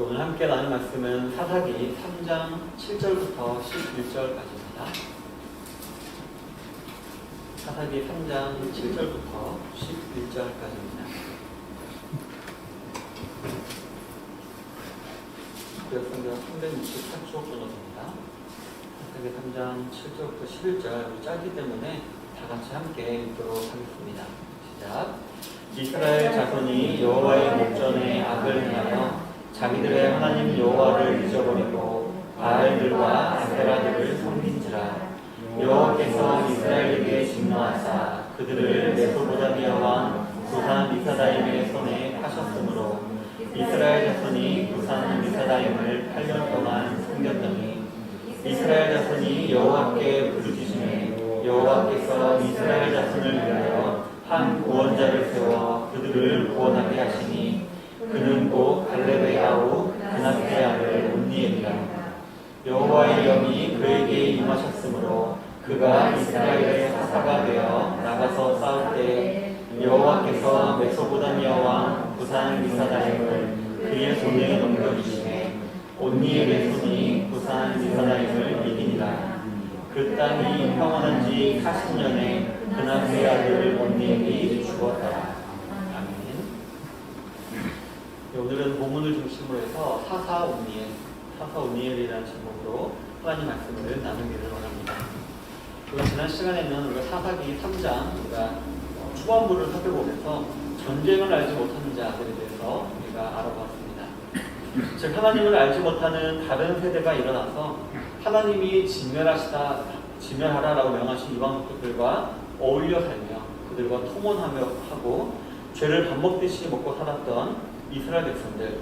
오늘 함께 나눌 말씀은 사사기 3장 7절부터 11절까지입니다. 사사기 3장 7절부터 11절까지입니다. 구약성경 364초 번호입니다. 사사기 3장 7절부터 11절 짧기 때문에 다 같이 함께 읽도록 하겠습니다. 시작. 이스라엘 자손이 여호와의 목전에 악을 행하여 자기들의 하나님 여호와를 잊어버리고 바알들과 아세라들을 섬긴지라. 여호와께서 이스라엘에게 진노하사 그들을 메소포타미아 왕 구산 리사다임의 손에 파셨으므로 이스라엘 자손이 구산 리사다임을 8년 동안 섬겼더니 이스라엘 자손이 여호와께 부르짖으매 여호와께서 이스라엘 자손을 위하여 한 구원자를 세워 그들을 구원하게 하시니 그는 곧 갈렙의 아우 그나스의 아들 온니엘이라. 여호와의 영이 그에게 임하셨으므로 그가 이스라엘의 사사가 되어 나가서 싸울 때 여호와께서 메소포타미아 왕 구산 리사다임을 그의 손에 넘겨주시매 온니엘의 손이 구산 리사다임을 이기니라. 그 땅이 평안한 지 40년에 그나스의 아들 온니엘이 죽었더라. 오늘은 본문을 중심으로 해서 사사 온니엘이라는 제목으로 하나님 말씀을 나누기를 원합니다. 지난 시간에는 우리가 사사기 3장 우리가 초반부를 살펴보면서 전쟁을 알지 못하는 자들에 대해서 우리가 알아보았습니다. 즉 하나님을 알지 못하는 다른 세대가 일어나서 하나님이 진멸하라라고 명하신 이방 족속들과 어울려 살며 그들과 통혼하고 죄를 밥 먹듯이 먹고 살았던 이스라엘 백성들,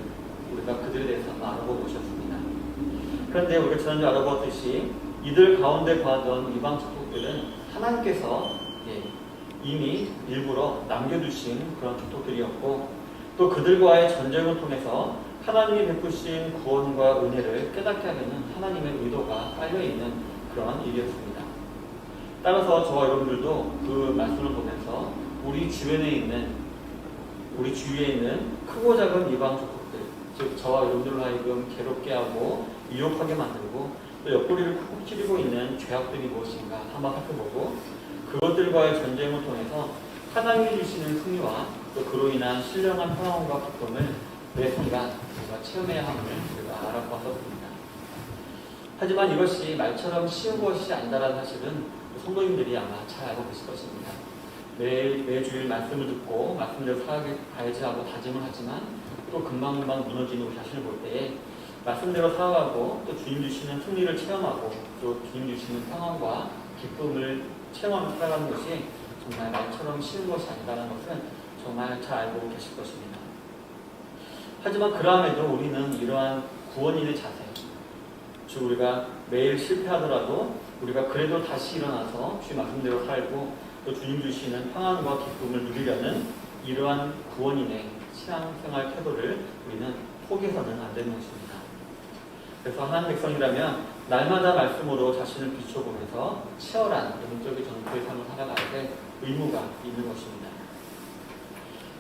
우리가 그들에 대해서 한번 알아보고 오셨습니다. 그런데 우리가 지난주 알아보았듯이 이들 가운데 거하던 이방 족속들은 하나님께서 이미 일부러 남겨두신 그런 족속들이었고 또 그들과의 전쟁을 통해서 하나님이 베푸신 구원과 은혜를 깨닫게 하려는 하나님의 의도가 깔려있는 그런 일이었습니다. 따라서 저와 여러분들도 그 말씀을 보면서 우리 주위에 있는 크고 작은 이방 족속들, 즉 저와 여러분들로 하여금 괴롭게 하고 미혹하게 만들고 또 옆구리를 쿡쿡 찌르고 있는 죄악들이 무엇인가 한번 살펴보고 그것들과의 전쟁을 통해서 하나님이 주시는 승리와 또 그로 인한 신령한 평안과 기쁨을 매 순간 우리가 체험해야 함을 우리가 알아보았습니다. 하지만 이것이 말처럼 쉬운 것이 아니다라는 사실은 성도님들이 아마 잘 알고 계실 것입니다. 매주일 말씀을 듣고 말씀대로 살아가야지 하고 다짐을 하지만 또 금방금방 무너지는 우리 자신을 볼 때에 말씀대로 살아가고 또 주님 주시는 승리를 체험하고 또 주님 주시는 평안과 기쁨을 체험하며 살아가는 것이 정말 말처럼 쉬운 것이 아니다라는 것은 정말 잘 알고 계실 것입니다. 하지만 그럼에도 우리는 이러한 구원인의 자세, 즉 우리가 매일 실패하더라도 우리가 그래도 다시 일어나서 주님 말씀대로 살고 또 주님 주시는 평안과 기쁨을 누리려는 이러한 구원인의 신앙생활 태도를 우리는 포기해서는 안 되는 것입니다. 그래서 하나님 백성이라면 날마다 말씀으로 자신을 비춰보면서 치열한 영적인 전투의 삶을 살아가야 될 의무가 있는 것입니다.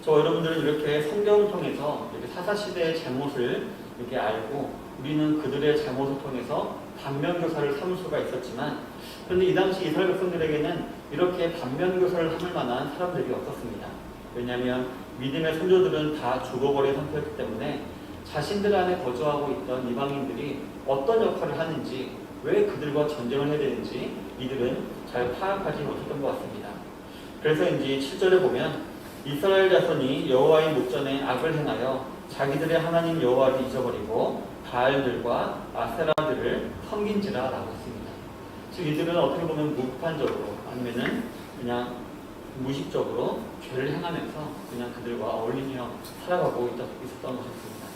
저 여러분들은 이렇게 성경을 통해서 이렇게 사사시대의 잘못을 이렇게 알고 우리는 그들의 잘못을 통해서 반면교사를 삼을 수가 있었지만 그런데 이 당시 이스라엘 백성들에게는 이렇게 반면교사를 삼을 만한 사람들이 없었습니다. 왜냐하면 믿음의 선조들은 다 죽어버린 상태였기 때문에 자신들 안에 거주하고 있던 이방인들이 어떤 역할을 하는지 왜 그들과 전쟁을 해야 되는지 이들은 잘 파악하지 못했던 것 같습니다. 그래서인지 7절에 보면 이스라엘 자손이 여호와의 목전에 악을 행하여 자기들의 하나님 여호와를 잊어버리고 바알들과 아세라들을 섬긴지라 라고 했습니다. 즉 이들은 어떻게 보면 무판적으로 아니면은 그냥 무의식적으로 죄를 행하면서 그냥 그들과 어울리며 살아가고 있었던 것이었습니다.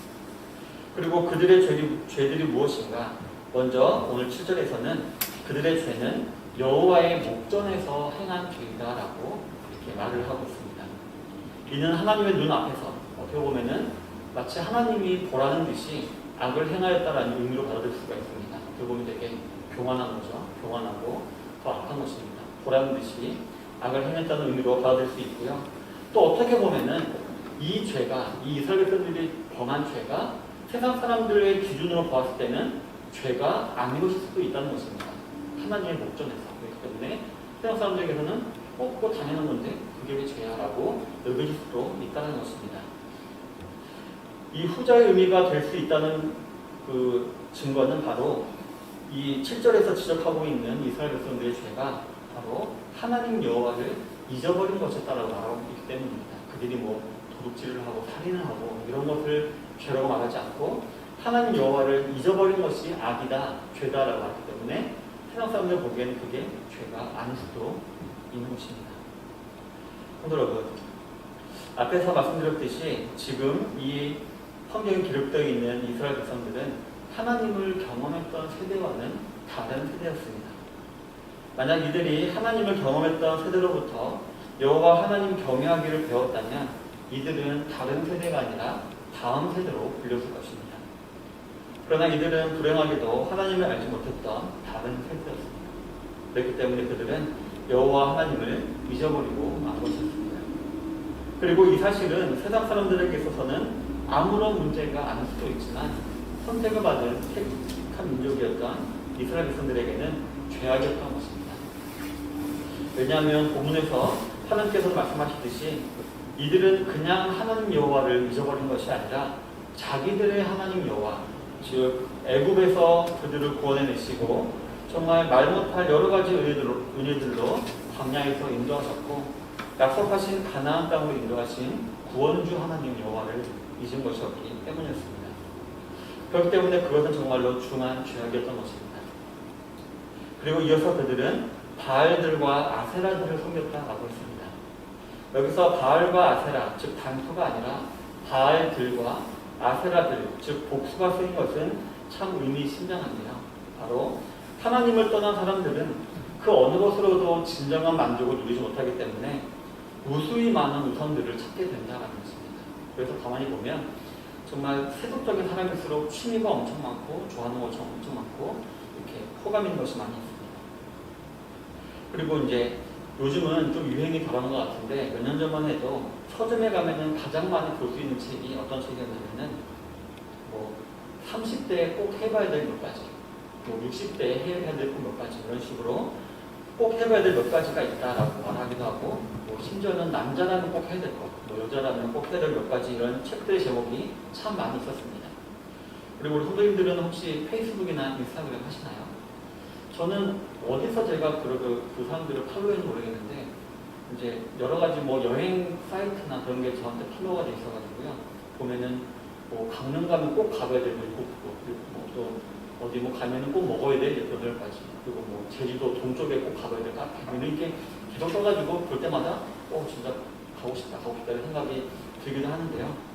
그리고 그들의 죄들이 무엇인가? 먼저 오늘 7절에서는 그들의 죄는 여호와의 목전에서 행한 죄이다라고 이렇게 말을 하고 있습니다. 이는 하나님의 눈 앞에서 어떻게 보면은 마치 하나님이 보라는 듯이 악을 행하였다라는 의미로 받아들일 수가 있습니다. 어떻게 보면 되게 교만한 거죠. 교만하고 더 악한 것입니다. 보라는 듯이 악을 행했다는 의미로 받아들일 수 있고요. 또 어떻게 보면은 이 죄가, 이 이스라엘 백성들이 범한 죄가 세상 사람들의 기준으로 보았을 때는 죄가 아닌 것일 수도 있다는 것입니다. 하나님의 목전에서. 그렇기 때문에 세상 사람들에게서는 그거 당연한 건데 그게 왜 죄야? 라고 여겨질 수도 있다는 것입니다. 이 후자의 의미가 될 수 있다는 그 증거는 바로 이 7절에서 지적하고 있는 이스라엘 백성들의 죄가 바로 하나님 여호와를 잊어버린 것이었다라고 말하고 있기 때문입니다. 그들이 뭐 도둑질을 하고 살인을 하고 이런 것을 죄라고 말하지 않고 하나님 여호와를 잊어버린 것이 악이다, 죄다라고 하기 때문에 세상 사람들 보기에는 그게 죄가 아닐 수도 있는 것입니다. 여러분, 앞에서 말씀드렸듯이 지금 이 성경에 기록되어 있는 이스라엘 백성들은 하나님을 경험했던 세대와는 다른 세대였습니다. 만약 이들이 하나님을 경험했던 세대로부터 여호와 하나님 경외하기를 배웠다면 이들은 다른 세대가 아니라 다음 세대로 불렸을 것입니다. 그러나 이들은 불행하게도 하나님을 알지 못했던 다른 세대였습니다. 그렇기 때문에 그들은 여호와 하나님을 잊어버리고 만 것이었습니다. 그리고 이 사실은 세상 사람들에게 있어서는 아무런 문제가 아닐 수도 있지만 선택을 받은 택한 민족이었던 이스라엘 백성들에게는 죄악이었던 것입니다. 왜냐하면 본문에서 하나님께서 말씀하시듯이 이들은 그냥 하나님 여호와를 잊어버린 것이 아니라 자기들의 하나님 여호와, 즉 애굽에서 그들을 구원해내시고 정말 말 못할 여러 가지 은혜들로 광야에서 인도하셨고 약속하신 가나안 땅으로 인도하신 구원주 하나님 여호와를 잊은 것이었기 때문이었습니다. 그렇기 때문에 그것은 정말로 중한 죄악이었던 것입니다. 그리고 이어서 그들은 바알들과 아세라들을 섬겼다라고 했습니다. 여기서 바알과 아세라, 즉 단수가 아니라 바알들과 아세라들, 즉 복수가 쓰인 것은 참 의미심장한데요. 바로 하나님을 떠난 사람들은 그 어느 것으로도 진정한 만족을 누리지 못하기 때문에 무수히 많은 우상들을 찾게 된다는 것입니다. 그래서 가만히 보면 정말 세속적인 사람일수록 취미가 엄청 많고 좋아하는 것이 엄청 많고 이렇게 호감 있는 것이 많이 있습니다. 그리고 이제 요즘은 좀 유행이 덜한 것 같은데 몇 년 전만 해도 서점에 가면은 가장 많이 볼 수 있는 책이 어떤 책이었냐면은 뭐 30대에 꼭 해봐야 될 몇 가지, 뭐 60대에 해야 될 몇 가지 이런 식으로 꼭 해봐야 될 몇 가지가 있다라고 말하기도 하고 뭐 심지어는 남자라면 꼭 해야 될 것, 뭐 여자라면 꼭 해야 될 몇 가지 이런 책들의 제목이 참 많이 있었습니다. 그리고 우리 선생님들은 혹시 페이스북이나 인스타그램 하시나요? 저는 어디서 제가 그 사람들을 팔로우했는지 모르겠는데 이제 여러 가지 뭐 여행 사이트나 그런 게 저한테 팔로우가 돼 있어가지고요. 보면은 뭐 강릉 가면 꼭 가봐야 될 거 있고 그리고 뭐 또 어디 뭐 가면은 꼭 먹어야 될 8가지, 그리고 뭐 제주도 동쪽에 꼭 가봐야 될 카페 이렇게 계속 써가지고 볼 때마다 진짜 가고 싶다 이런 생각이 들기도 하는데요.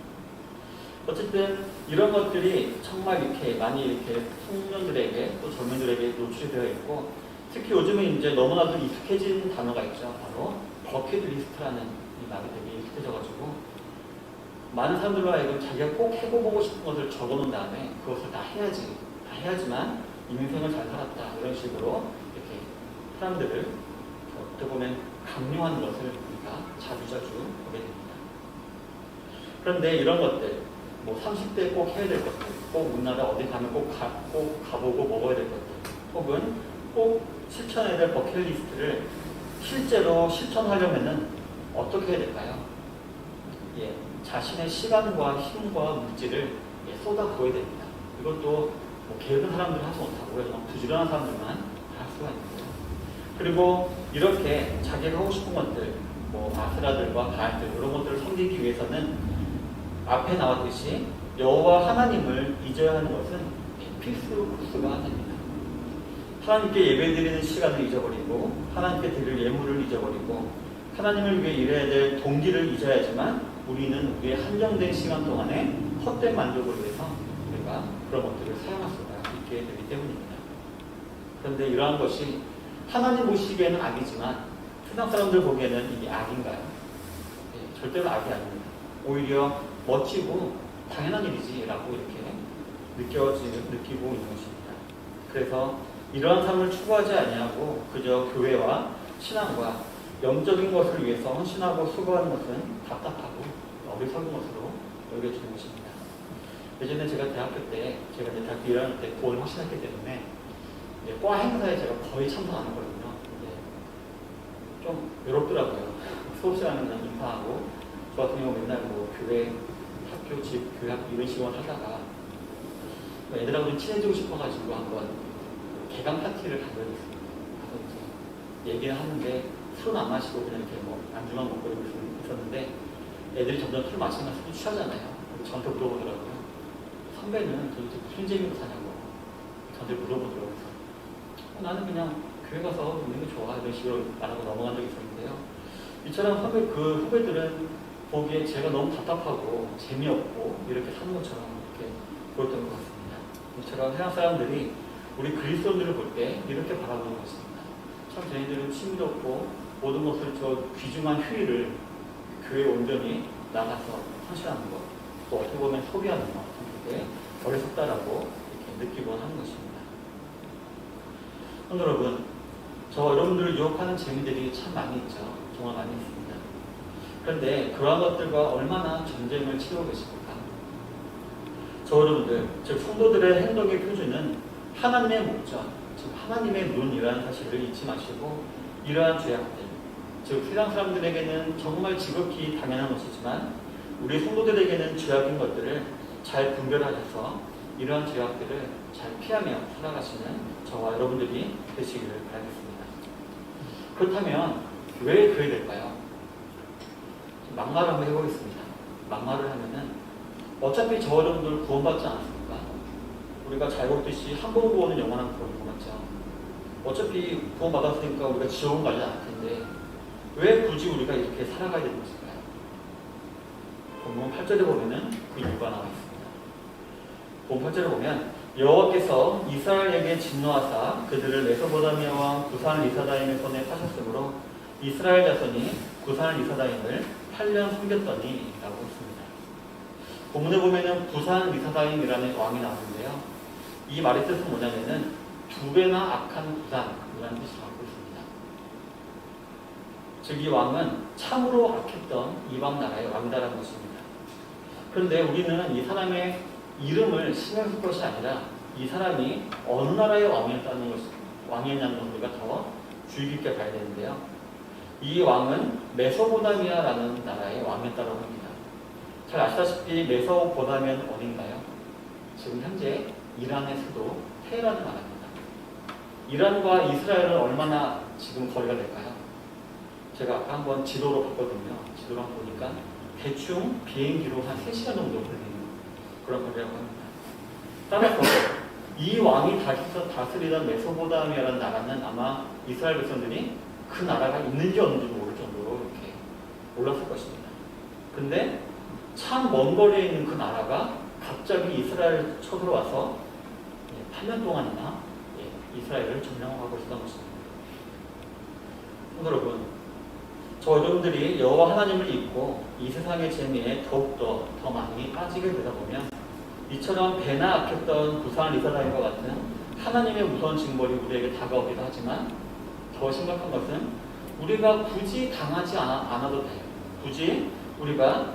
어쨌든 이런 것들이 정말 이렇게 많이 이렇게 청년들에게 또 젊은들에게 노출이 되어 있고 특히 요즘은 이제 너무나도 익숙해진 단어가 있죠. 바로 버킷리스트라는 이 말이 되게 익숙해져가지고 많은 사람들로 하여금 자기가 꼭 해보고 싶은 것을 적어놓은 다음에 그것을 다 해야지만 인생을 잘 살았다 이런 식으로 이렇게 사람들을 어떻게 보면 강요하는 것을 우리가 자주자주 보게 됩니다. 그런데 이런 것들 뭐 30대에 꼭 해야 될 것들, 꼭 우리나라 어디 가면 꼭 가보고 먹어야 될 것들, 혹은 꼭 실천해야 될 버킷리스트를 실제로 실천하려면은 어떻게 해야 될까요? 자신의 시간과 힘과 물질을 쏟아부어야 됩니다. 이것도 뭐 게으른 사람들은 하지 못하고요. 부지런한 사람들만 할 수가 있는데요. 그리고 이렇게 자기가 하고 싶은 것들, 뭐 아스라들과 바알들 이런 것들을 섬기기 위해서는 앞에 나왔듯이 여호와 하나님을 잊어야 하는 것은 필수 코스가 됩니다. 하나님께 예배드리는 시간을 잊어버리고 하나님께 드릴 예물을 잊어버리고 하나님을 위해 일해야 될 동기를 잊어야지만 우리는 우리의 한정된 시간 동안에 헛된 만족을 위해서 우리가 그런 것들을 사용할 수가 있게 되기 때문입니다. 그런데 이러한 것이 하나님 보시기에는 악이지만 세상 사람들 보기에는 이게 악인가요? 절대로 악이 아닙니다. 오히려 멋지고 당연한 일이지라고 이렇게 느끼고 있는 것입니다. 그래서 이러한 삶을 추구하지 아니하고 그저 교회와 신앙과 영적인 것을 위해서 헌신하고 수고하는 것은 답답하고 어리석은 것으로 여겨지는 것입니다. 예전에 제가 대학교 때, 제가 이제 대학교 1학년 때 구원을 확신했기 때문에 이제 과 행사에 제가 거의 참석 안 했거든요. 근데 좀 외롭더라고요. 수업 시간에 그냥 인파하고, 저 같은 경우 맨날 뭐 교회, 학교, 집, 교회, 이런 식으로 하다가 애들하고 좀 친해지고 싶어가지고 한번 개강 파티를 간 적이 있습니다. 가서 이제 얘기를 하는데 술은 안 마시고 그냥 이렇게 뭐 안주만 먹고 있었는데 애들이 점점 술 마시면 술이 취하잖아요. 저한테 물어보더라고요. 선배는 도대체 무슨 재미로 사냐고 저한테 물어보더라고요. 나는 그냥 교회 가서 있는 게 좋아 이런 식으로 말하고 넘어간 적이 있었는데요. 이처럼 그 후배들은 보기에 제가 너무 답답하고 재미없고 이렇게 사는 것처럼 이렇게 보였던 것 같습니다. 이처럼 세상 사람들이 우리 그리스도인들을 볼 때 이렇게 바라보는 것입니다. 참 쟤네들은 취미도 없고 모든 것을 저 귀중한 휴일을 교회에 온전히 나가서 헌신하는 것, 또 어떻게 보면 소비하는 것, 그게 어리석다라고 이렇게 느끼곤 하는 것입니다. 여러분, 여러분들을 유혹하는 재미들이 참 많이 있죠. 정말 많이 있습니다. 그런데 그러한 것들과 얼마나 전쟁을 치르고 계십니까? 여러분들, 즉 성도들의 행동의 표준은 하나님의 목적, 즉 하나님의 눈이라는 사실을 잊지 마시고 이러한 죄악들, 즉 세상 사람들에게는 정말 지극히 당연한 것이지만 우리 성도들에게는 죄악인 것들을 잘 분별하셔서 이러한 죄악들을 잘 피하며 살아가시는 저와 여러분들이 되시기를 바라겠습니다. 그렇다면 왜 그래야 될까요? 막말을 한번 해보겠습니다. 막말을 하면은 어차피 저 여러분들 구원받지 않았습니까? 우리가 잘 보듯이 한 번 구원은 영원한 구원인 거 맞죠? 어차피 구원받았으니까 우리가 지옥은 가지 않을 텐데 왜 굳이 우리가 이렇게 살아가야 되는 것일까요? 본문 8절에 보면은 그 이유가 나와 있습니다. 본문 8절에 보면 여호와께서 이스라엘에게 진노하사 그들을 메소포다미아 왕 구산 리사다임의 손에 파셨으므로 이스라엘 자손이 구산 리사다임을 8년 섬겼더니 라고 했습니다. 본문에 보면은 구산 리사다임이라는 왕이 나오는데요. 이 말의 뜻은 뭐냐면은 두 배나 악한 구산이라는 뜻을 갖고 있습니다. 즉 이 왕은 참으로 악했던 이방 나라의 왕이다라는 것입니다. 그런데 우리는 이 사람의 이름을 신경 쓸 것이 아니라 이 사람이 어느 나라의 왕이었다는 것이 왕이었냐는 걸 우리가 더 주의 깊게 봐야 되는데요. 이 왕은 메소포다미아라는 나라의 왕이었다고 합니다. 잘 아시다시피 메소포다미아는 어딘가요? 지금 현재 이란의 수도 테헤란을 말합니다. 이란과 이스라엘은 얼마나 지금 거리가 될까요? 제가 아까 한번 지도로 봤거든요. 지도로 한번 보니까 대충 비행기로 한 3시간 정도 걸리는 그런 거리라고 합니다. 따라서 이 왕이 다스리던 메소포다미아라는 나라는 아마 이스라엘 백성들이 그 나라가 있는지 없는지 모를 정도로 이렇게 몰랐을 것입니다. 근데 참 먼 거리에 있는 그 나라가 갑자기 이스라엘 쳐들어와서 8년 동안이나 이스라엘을 점령하고 있었던 것입니다. 여러분, 여러분들이 여호와 하나님을 잊고 이 세상의 재미에 더욱더 더 많이 빠지게 되다 보면 이처럼 배나 악했던 구산 리사다임과 같은 하나님의 무서운 징벌이 우리에게 다가오기도 하지만 더 심각한 것은 우리가 굳이 당하지 않아도 돼요. 굳이 우리가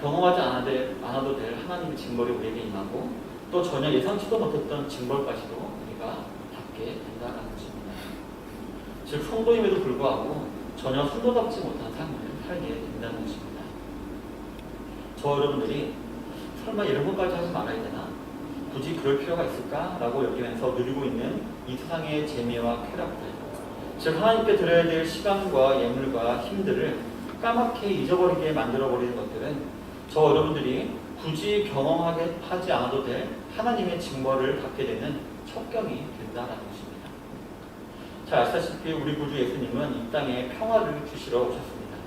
경험하지 않아도 될 하나님의 징벌이 우리에게 임하고 또 전혀 예상치도 못했던 징벌까지도 우리가 받게 된다는 것입니다. 즉 성도임에도 불구하고 전혀 성도답지 못한 삶을 살게 된다는 것입니다. 여러분들이 설마 이런 것까지 하지 말아야 되나? 굳이 그럴 필요가 있을까? 라고 여기면서 누리고 있는 이 세상의 재미와 쾌락들, 즉 하나님께 드려야 될 시간과 예물과 힘들을 까맣게 잊어버리게 만들어버리는 것들은 여러분들이 굳이 경험하게 하지 않아도 될 하나님의 징벌을 받게 되는 첩경이 된다는 것입니다. 잘 아시다시피 우리 구주 예수님은 이 땅에 평화를 주시러 오셨습니다.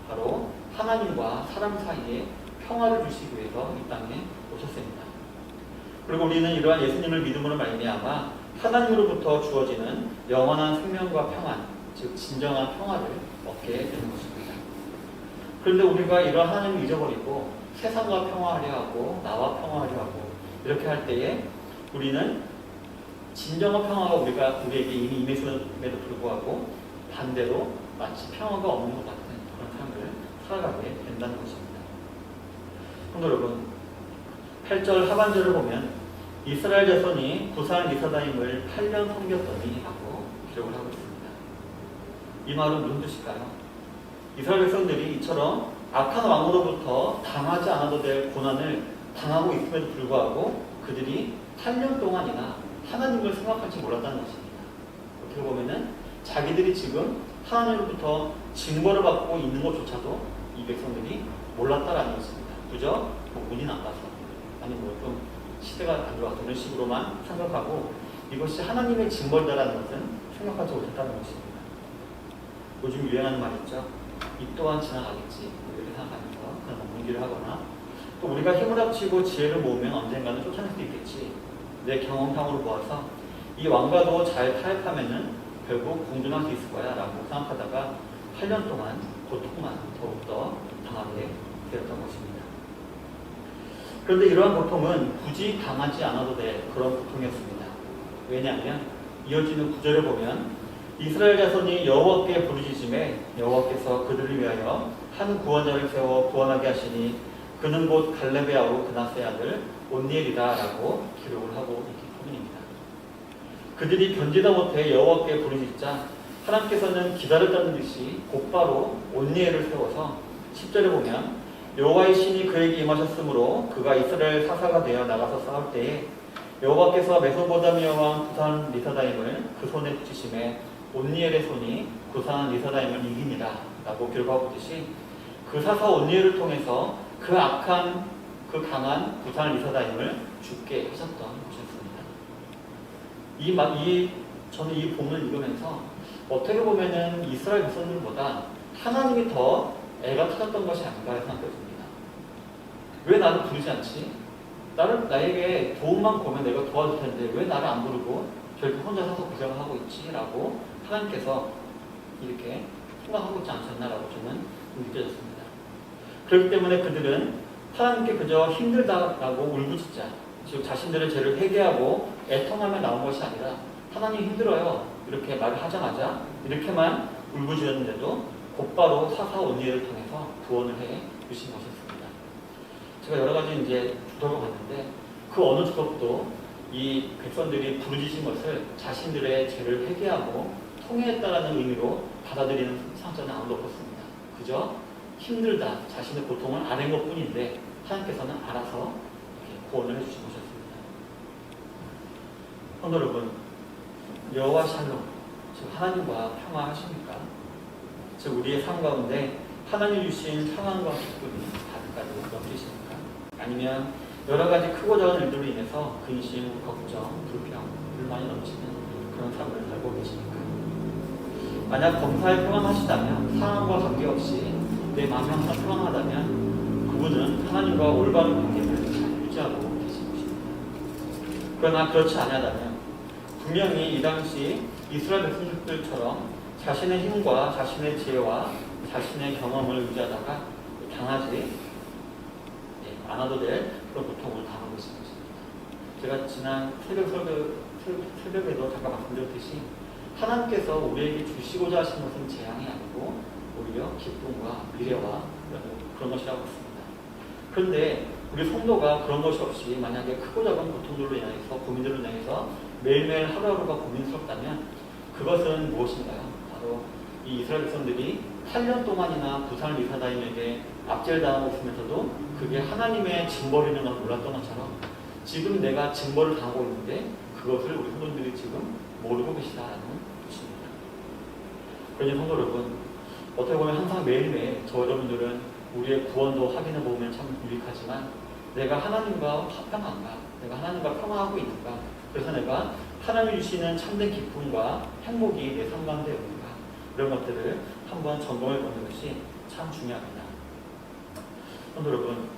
바로 하나님과 사람 사이에 평화를 주시기 위해서 이 땅에 오셨습니다. 그리고 우리는 이러한 예수님을 믿음으로 말미암아 하나님으로부터 주어지는 영원한 생명과 평안, 즉 진정한 평화를 얻게 되는 것입니다. 그런데 우리가 이러한 하나님을 잊어버리고 세상과 평화하려 하고 나와 평화하려 하고 이렇게 할 때에 우리는 진정한 평화가 우리에게 이미 임했음에도 불구하고 반대로 마치 평화가 없는 것 같은 그런 삶을 살아가게 된다는 것입니다. 여러분, 8절 하반절을 보면 이스라엘 자손이 구산 리사다임을 8년 섬겼더니 라고 기록을 하고 있습니다. 이 말은 무슨 뜻일까요? 이스라엘 백성들이 이처럼 악한 왕으로부터 당하지 않아도 될 고난을 당하고 있음에도 불구하고 그들이 8년 동안이나 하나님을 생각할지 몰랐다는 것입니다. 어떻게 보면은 자기들이 지금 하나님으로부터 징벌을 받고 있는 것조차도 이 백성들이 몰랐다라는 것입니다. 그저 운이 나빠서 아니 좀 시대가 안 좋아서 이런 식으로만 생각하고 이것이 하나님의 징벌다라는 것은 생각하지 못했다는 것입니다. 요즘 유행하는 말 있죠. 이 또한 지나가겠지 이렇게 생각하면서 그런 문기를 하거나 또 우리가 힘을 합치고 지혜를 모으면 언젠가는 쫓아낼 수 있겠지. 내 경험상으로 보아서 이 왕과도 잘 타협하면은 결국 공존할 수 있을 거야 라고 생각하다가 8년 동안 고통만 더욱더 당하게 되었던 것입니다. 그런데 이러한 고통은 굳이 당하지 않아도 될 그런 고통이었습니다. 왜냐하면 이어지는 구절을 보면 이스라엘 자손이 여호와께 부르짖음에 여호와께서 그들을 위하여 한 구원자를 세워 구원하게 하시니 그는 곧 갈렙의 아우 그나스의 아들 온니엘이다 라고 기록을 하고 있기 때문입니다. 그들이 견디다 못해 여호와께 부르짖자 하나님께서는 기다렸다는 듯이 곧바로 온니엘을 세워서 10절에 보면 여호와의 신이 그에게 임하셨으므로 그가 이스라엘 사사가 되어 나가서 싸울 때에 여호와께서 메소포다미아 왕 구산 리사다임을 그 손에 붙이심에 온니엘의 손이 구산 리사다임을 이기니라 라고 기록하고 있듯이 그 사사 온니엘을 통해서 그 악한 그 강한 구산 리사다임을 죽게 하셨던 것이었습니다. 저는 이 본문을 읽으면서 어떻게 보면은 이스라엘 백성들보다 하나님이 더 애가 터졌던 것이 아닌가 생각했습니다. 왜 나를 부르지 않지? 나에게 도움만 보면 내가 도와줄 텐데 왜 나를 안 부르고 결국 혼자 서서 고생을 하고 있지? 라고 하나님께서 이렇게 생각하고 있지 않셨나라고 저는 느껴졌습니다. 그렇기 때문에 그들은 하나님께 그저 힘들다라고 울부짖자, 즉 자신들의 죄를 회개하고 애통하며 나온 것이 아니라 하나님 힘들어요 이렇게 말을 하자마자 이렇게만 울부짖었는데도 곧바로 사사 온니엘을 통해서 구원을 해 주신 것이었습니다. 제가 여러 가지 이제 주석을 봤는데 그 어느 주석도 이 백성들이 부르짖은 것을 자신들의 죄를 회개하고 통회했다라는 의미로 받아들이는 상처는 아무도 없었습니다. 그저 힘들다, 자신의 고통을 아는 것 뿐인데 하나님께서는 알아서 구원을 해주신 것이었습니다. 성도 여러분, 여호와 샬롬, 즉 하나님과 평화하십니까? 즉 우리의 삶 가운데 하나님 주신 평안과 기쁨이 가득가득 넘치십니까? 아니면 여러 가지 크고 작은 일들로 인해서 근심, 걱정, 불평, 불만이 넘치는 그런 삶을 살고 계십니까? 만약 범사에 평안하시다면 상황과 관계없이 내 마음이 항상 평안하다면 그분은 하나님과 올바른 관계를 잘 유지하고 계신 것입니다. 그러나 그렇지 않다면 분명히 이 당시 이스라엘 백성들처럼 자신의 힘과 자신의 지혜와 자신의 경험을 의지하다가 당하지 않아도 될 그런 고통을 당하고 있는 것입니다. 제가 지난 새벽에도 잠깐 말씀드렸듯이 하나님께서 우리에게 주시고자 하신 것은 재앙이 아니고 오히려 기쁨과 미래와 그런 것이라고 했습니다. 그런데 우리 성도가 그런 것이 없이 만약에 크고 작은 고통들로 인해서 고민들로 인해서 매일매일 하루하루가 고민스럽다면 그것은 무엇인가요? 바로 이 이스라엘 백성들이 8년 동안이나 구산 리사다임에게 압제를 당하고 있으면서도 그게 하나님의 징벌이라는 걸 몰랐던 것처럼 지금 내가 징벌을 당하고 있는데 그것을 우리 성도들이 지금 모르고 계시다라는 것입니다. 그러니 성도 여러분, 어떻게 보면 항상 매일매일 저 여러분들은 우리의 구원도 확인해 보면 참 유익하지만 내가 하나님과 합당한가? 내가 하나님과 평화하고 있는가? 그래서 내가 하나님이 주시는 참된 기쁨과 행복이 내 삶 가운데 있는가? 이런 것들을 한번 점검해 보는 것이 참 중요합니다. 성도 여러분,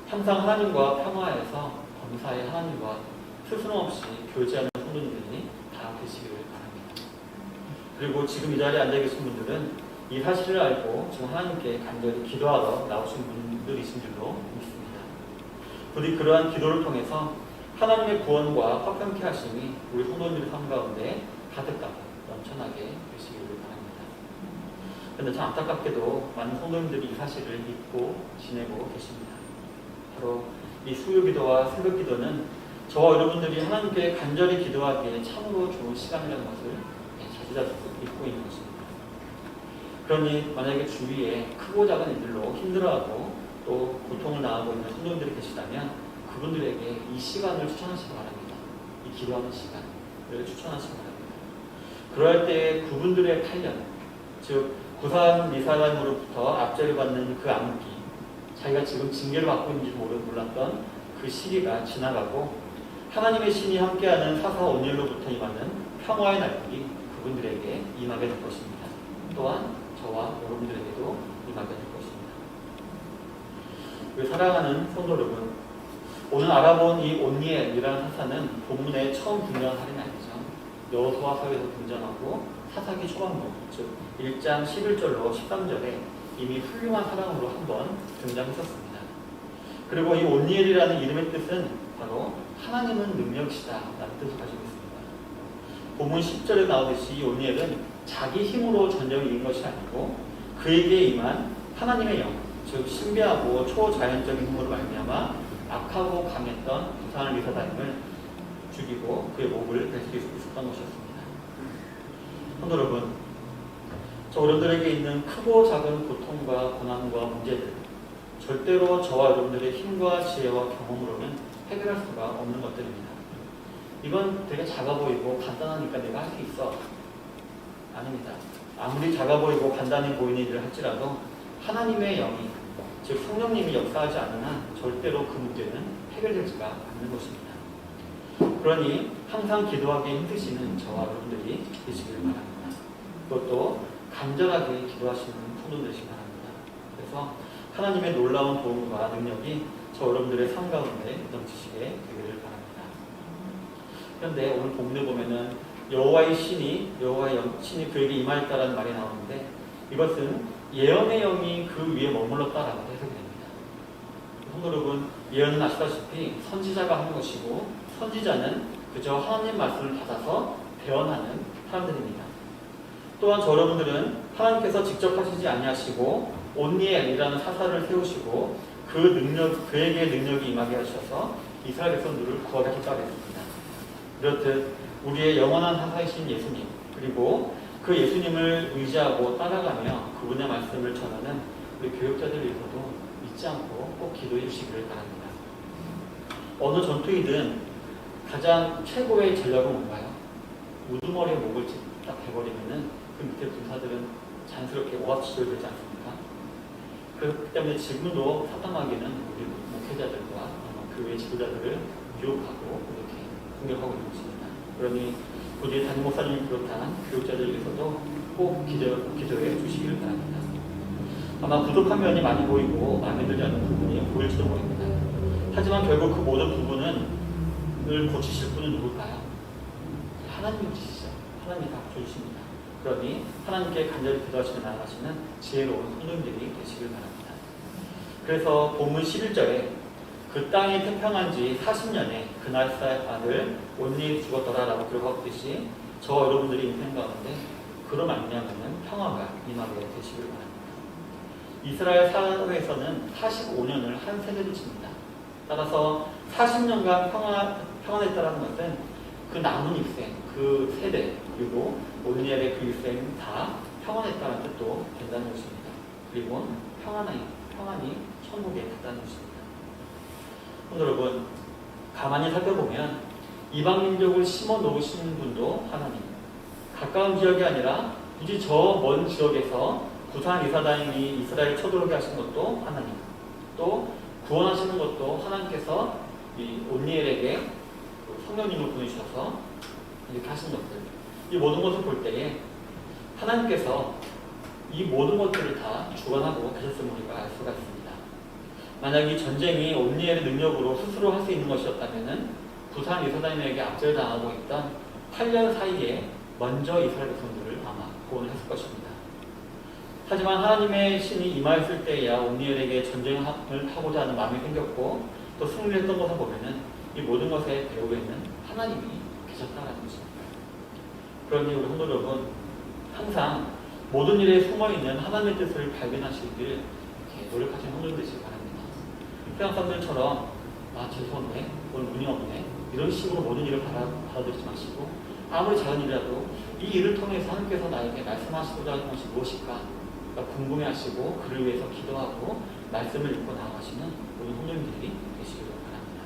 항상 하나님과 평화에서 범사의 하나님과 스스럼 없이 교제하는 성도님들이 다 되시기를 바랍니다. 그리고 지금 이 자리에 앉아 계신 분들은 이 사실을 알고 지금 하나님께 간절히 기도하러 나오신 분들이신 줄로 믿습니다. 부디 그러한 기도를 통해서 하나님의 구원과 화평케 하심이 우리 성도님들의 삶 가운데 가득가득 넘쳐나게 되시기를 바랍니다. 그런데 참 안타깝게도 많은 성도님들이 이 사실을 잊고 지내고 계십니다. 바로 이 수요기도와 새벽기도는 저와 여러분들이 하나님께 간절히 기도하기에 참으로 좋은 시간이라는 것을 자주자주 믿고 있는 것입니다. 그러니 만약에 주위에 크고 작은 일들로 힘들어하고 또 고통을 당하고 있는 성도님들이 계시다면 그분들에게 이 시간을 추천하시기 바랍니다. 이 기도하는 시간을 추천하시기 바랍니다. 그럴 때 그분들의 탄련, 즉 구산 미사단으로부터 압제를 받는 그 암흑기, 자기가 지금 징계를 받고 있는지 몰랐던 그 시기가 지나가고 하나님의 신이 함께하는 사사 온일로부터 임하는 평화의 날들이 그분들에게 임하게 될 것입니다. 또한 저와 여러분들에게도 임하게 될 것입니다. 우리 사랑하는 성도 여러분, 오늘 알아본 이 온니엘이라는 사사는 본문에 처음 등장한 사람이 아니죠. 여호수아서에서 등장하고 사사기 초반부, 즉 1장 11절로 13절에 이미 훌륭한 사랑으로 한번 등장했었습니다. 그리고 이 온니엘이라는 이름의 뜻은 바로 하나님은 능력이시다 라는 뜻을 가지고 있습니다. 본문 10절에 나오듯이 이 온니엘은 자기 힘으로 전쟁을 이긴 것이 아니고 그에게 임한 하나님의 영, 즉 신비하고 초자연적인 힘으로 말미암아 악하고 강했던 부산을 미사다임을 죽이고 그의 목을 뺄 수 있었던 것이었습니다. 성도 여러분, 저 여러분들에게 있는 크고 작은 고통과 고난과 문제들, 절대로 저와 여러분들의 힘과 지혜와 경험으로는 해결할 수가 없는 것들입니다. 이건 되게 작아 보이고 간단하니까 내가 할 수 있어. 아닙니다. 아무리 작아 보이고 간단해 보이는 일을 할지라도 하나님의 영이, 즉 성령님이 역사하지 않는 한 절대로 그 문제는 해결되지가 않는 것입니다. 그러니 항상 기도하기에 힘드시는 저와 여러분들이 되시길 바랍니다. 그것도 간절하게 기도하시는 성도 되시기 바랍니다. 그래서 하나님의 놀라운 도움과 능력이 저 여러분들의 삶 가운데 넘치시게 되기를 바랍니다. 그런데 오늘 본문에 보면은 여호와의 신이 그에게 임하였다라는 말이 나오는데 이것은 예언의 영이 그 위에 머물렀다라고 해석이 됩니다. 성도 여러분, 예언은 아시다시피 선지자가 하는 것이고 선지자는 그저 하나님 말씀을 받아서 대언하는 사람들입니다. 또한 저 여러분들은 하나님께서 직접 하시지 아니하시고 온니엘이라는 사사를 세우시고 그에게 능력이 임하게 하셔서 이스라엘 백성들을 구하게 하셨다고 했습니다. 그렇듯 우리의 영원한 사사이신 예수님, 그리고 그 예수님을 의지하고 따라가며 그분의 말씀을 전하는 우리 교육자들 위해서도 잊지 않고 꼭 기도해 주시기를 바랍니다. 어느 전투이든 가장 최고의 전략은 뭔가요? 우두머리에 목을 딱 해버리면은 그 밑에 군사들은 자연스럽게 오합지졸되지 않습니까? 그렇기 때문에 지금도 사탄마귀는 우리 목회자들과 교회 지도자들을 유혹하고 이렇게 공격하고 있는 것입니다. 그러니 우리 담임 목사님을 비롯한 교육자들 위해서도 꼭 기도해 주시기를 바랍니다. 아마 부족한 면이 많이 보이고 마음에 들지 않는 부분이 보일지도 모릅니다. 하지만 결국 그 모든 부분을 고치실 분은 누굴까요? 하나님이시죠. 하나님이 다 고쳐주십니다. 그러니 하나님께 간절히 기도하시며 나아가시는 지혜로운 성도님들이 되시길 바랍니다. 그래서 본문 11절에 그 땅이 태평한 지 40년에 그날사의 아들 온니엘이 죽었더라 라고 기록하고 있듯이 저와 여러분들이 인생 가운데 그로 말미암는 평화가 임하게 되시길 바랍니다. 이스라엘 사회에서는 45년을 한 세대로 칩니다. 따라서 40년간 평안했다는 것은 그 남은 일생, 그 세대, 그리고 온니엘의 그 일생 다 평안했다는 뜻도 된다는 것입니다. 그리고 평안이 천국에 갔다는 것입니다. 여러분, 가만히 살펴보면 이방 민족을 심어 놓으시는 분도 하나님, 가까운 지역이 아니라 굳이 저 먼 지역에서 구산 이사다임이 이스라엘 쳐들어오게 하신 것도 하나님, 또 구원하시는 것도 하나님께서 이 온니엘에게 성령님을 보내주셔서 이렇게 하신 것들, 이 모든 것을 볼 때에 하나님께서 이 모든 것들을 다 주관하고 계셨음을 우리가 알 수가 있습니다. 만약 이 전쟁이 온니엘의 능력으로 스스로 할 수 있는 것이었다면 구산 이사다임에게 압제당하고 있던 8년 사이에 먼저 이스라엘 백성들을 아마 구원을 했을 것입니다. 하지만 하나님의 신이 임하였을 때야 온니엘에게 전쟁을 하고자 하는 마음이 생겼고 또 승리를 했던 것을 보면은 이 모든 것의 배후에는 하나님이 계셨다는 것입니다. 그러니 우리 성도 여러분, 항상 모든 일에 숨어있는 하나님의 뜻을 발견하시길 이렇게 노력하시는 성도들 되시기 바랍니다. 세상 사람들처럼 아 죄송한데 오늘 운이 없네 이런 식으로 모든 일을 받아들이지 마시고 아무리 작은 일이라도 이 일을 통해서 하나님께서 나에게 말씀하시고자 하는 것이 무엇일까 궁금해하시고 그를 위해서 기도하고 말씀을 읽고 나아가시는 모든 성도님들이 되시기를 바랍니다.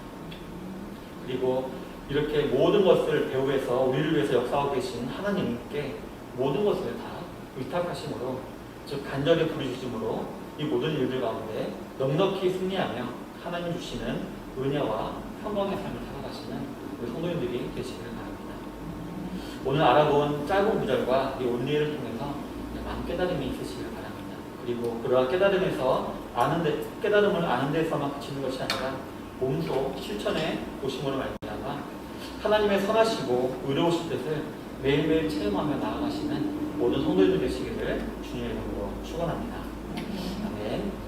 그리고 이렇게 모든 것을 배후에서 우리를 위해서 역사하고 계신 하나님께 모든 것을 다 의탁하심으로 즉 간절히 부르짖음으로 이 모든 일들 가운데 넉넉히 승리하며 하나님 주시는 은혜와 평강의 삶을 살아가시는 우리 성도님들이 되시기를 바랍니다. 오늘 알아본 짧은 구절과 이 온리를 통해서 많은 깨달음이 있으시기를 바랍니다. 그리고 그러한 깨달음에서 깨달음을 아는 데서만 그치는 것이 아니라 몸소 실천에 보심으로 말미암아 하나님의 선하시고 의로우신 뜻을 매일매일 체험하며 나아가시는 모든 성도들 되시기를 주님의 이름으로 축원합니다. 아멘.